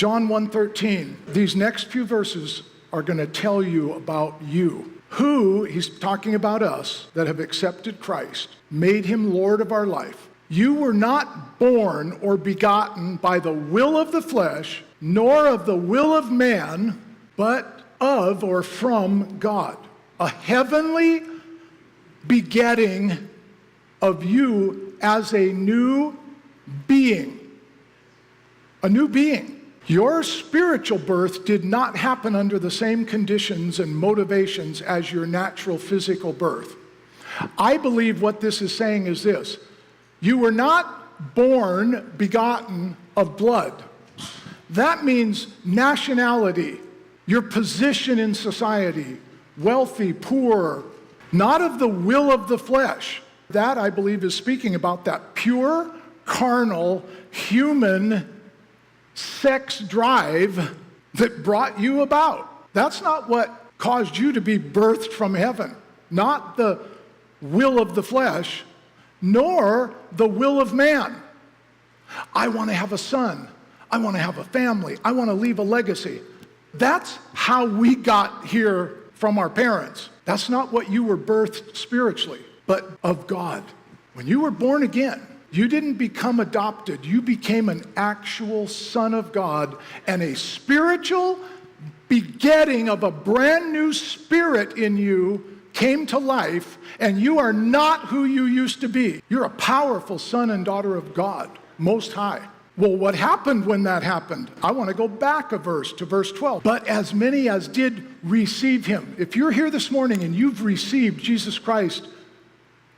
John 1:13. These next few verses are going to tell you about you. Who, he's talking about us that have accepted Christ, made him Lord of our life. You were not born or begotten by the will of the flesh, nor of the will of man, but of or from God. A heavenly begetting of you as a new being. A new being. Your spiritual birth did not happen under the same conditions and motivations as your natural physical birth. I believe what this is saying is this. You were not born, begotten of blood. That means nationality, your position in society, wealthy, poor, not of the will of the flesh. That, I believe, is speaking about that pure, carnal, human sex drive that brought you about. That's not what caused you to be birthed from heaven. Not the will of the flesh, nor the will of man. I want to have a son. I want to have a family. I want to leave a legacy. That's how we got here from our parents. That's not what you were birthed spiritually, but of God. When you were born again, you didn't become adopted. You became an actual son of God and a spiritual begetting of a brand new spirit in you came to life, and you are not who you used to be. You're a powerful son and daughter of God, Most High. Well, what happened when that happened? I want to go back a verse to verse 12. But as many as did receive him. If you're here this morning and you've received Jesus Christ,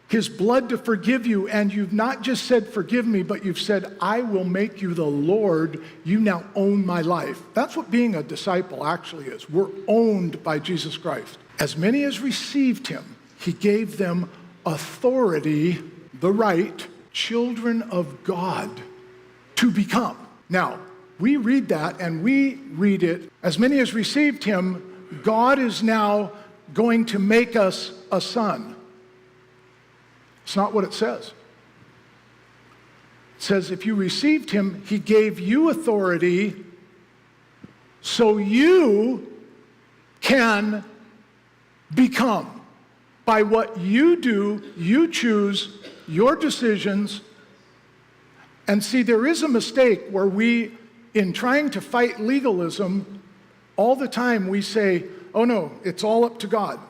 his blood to forgive you, and you've not just said, forgive me, but you've said, I will make you the Lord. You now own my life. That's what being a disciple actually is. We're owned by Jesus Christ. As many as received him, he gave them authority, the right, children of God to become. Now, we read that and we read it, as many as received him, God is now going to make us a son. It's not what it says. It says if you received him, he gave you authority so you can become. By what you do, you choose your decisions. And see, there is a mistake where we, in trying to fight legalism, all the time we say, oh no, it's all up to God.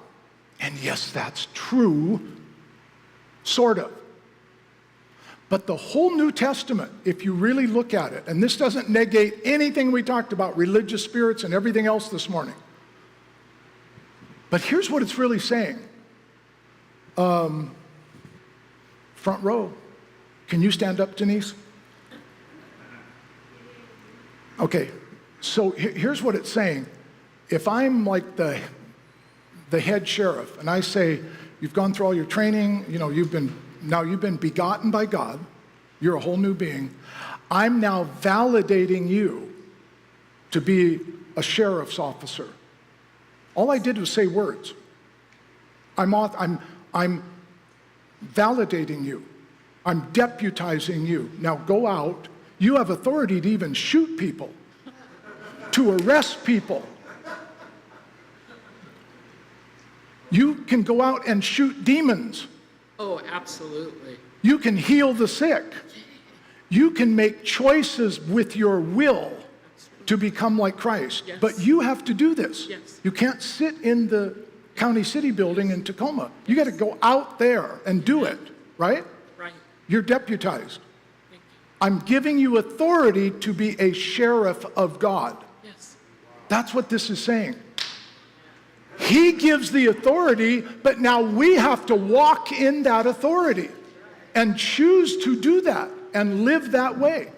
And yes, that's true. Sort of. But the whole New Testament, if you really look at it, and this doesn't negate anything we talked about, religious spirits and everything else this morning. But here's what it's really saying. Front row. Can you stand up, Denise? Okay, so here's what it's saying. If I'm like the head sheriff, and I say, you've gone through all your training, you've been begotten by God, you're a whole new being, I'm now validating you to be a sheriff's officer. All I did was say words. I'm validating you. I'm deputizing you. Now go out. You have authority to even shoot people, to arrest people. You can go out and shoot demons. Oh, absolutely. You can heal the sick. You can make choices with your will to become like Christ. Yes. But you have to do this. Yes. You can't sit in the county city building in Tacoma. You got to go out there and do it, right? Right. You're deputized. Thank you. I'm giving you authority to be a sheriff of God. Yes. That's what this is saying. He gives the authority, but now we have to walk in that authority and choose to do that and live that way.